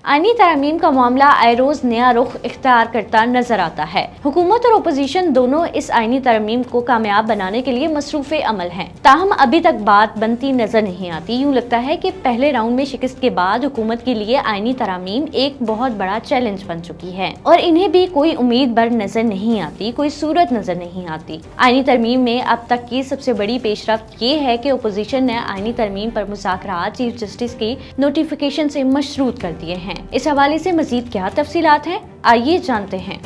आईनी तरमीम का मामला आए रोज नया रुख इख्तियार करता नजर आता है। हुकूमत और अपोजिशन दोनों इस आईनी तरमीम को कामयाब बनाने के लिए मसरूफ़े अमल हैं। ताहम अभी तक बात बनती नजर नहीं आती। यूँ लगता है कि पहले राउंड में शिकस्त के बाद हुकूमत के लिए आईनी तरमीम एक बहुत बड़ा चैलेंज बन चुकी है और इन्हें भी कोई उम्मीद बर नजर नहीं आती, कोई सूरत नजर नहीं आती। आईनी तरमीम में अब तक की सबसे बड़ी पेशरफ्त ये है कि अपोजिशन ने आईनी तरमीम पर मुज़ाकरात चीफ जस्टिस की नोटिफिकेशन से मशरूत कर दिए हैं। इस हवाले से मजीद क्या तफसीलात हैं, आइए जानते हैं।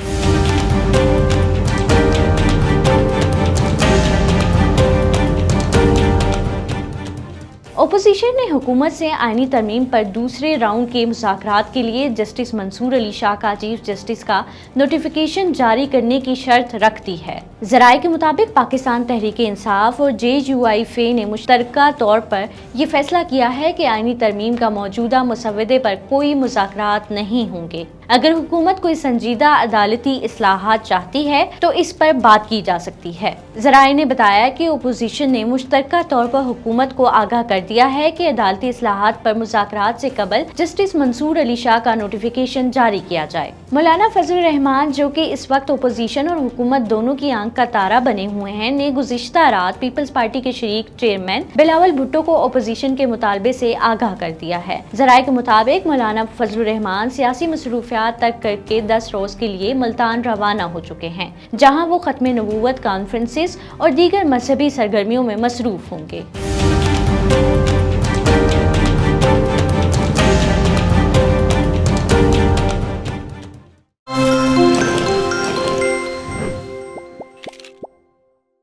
ओपोजिशन ने हुकूमत से आईनी तरमीम पर दूसरे राउंड के मुज़ाकरात के लिए जस्टिस मंसूर अली शाह का चीफ जस्टिस का नोटिफिकेशन जारी करने की शर्त रख दी है। ज़राए के मुताबिक पाकिस्तान तहरीक-ए-इंसाफ और JUIF ने मुश्तरका तौर पर यह फैसला किया है कि आईनी तरमीम का मौजूदा मुसव्वदे पर कोई मुज़ाकरात नहीं होंगे। अगर हुकूमत कोई संजीदा अदालती इस्लाहात चाहती है तो इस पर बात की जा सकती है। ज़राए ने बताया कि ओपोजिशन ने मुश्तरका तौर पर हुकूमत को आगाह कर दिया है कि अदालती इस्लाहात पर मुज़ाकरात से कबल जस्टिस मंसूर अली शाह का नोटिफिकेशन जारी किया जाए। मौलाना फजलुर रहमान, जो कि इस वक्त ओपोजिशन और हुकूमत दोनों की आंख का तारा बने हुए हैं, ने गुज़िश्ता रात पीपल्स पार्टी के शरीक चेयरमैन बिलावल भुट्टो को ओपोजिशन के मुतालबे से आगाह कर दिया है। ज़राए के मुताबिक मौलाना फजलुर रहमान सियासी मसरूफियात तक करके 10 रोज के लिए मुल्तान रवाना हो चुके हैं, जहां वो खत्म नबूवत कॉन्फ्रेंसेस और दीगर मजहबी सरगर्मियों में मसरूफ होंगे।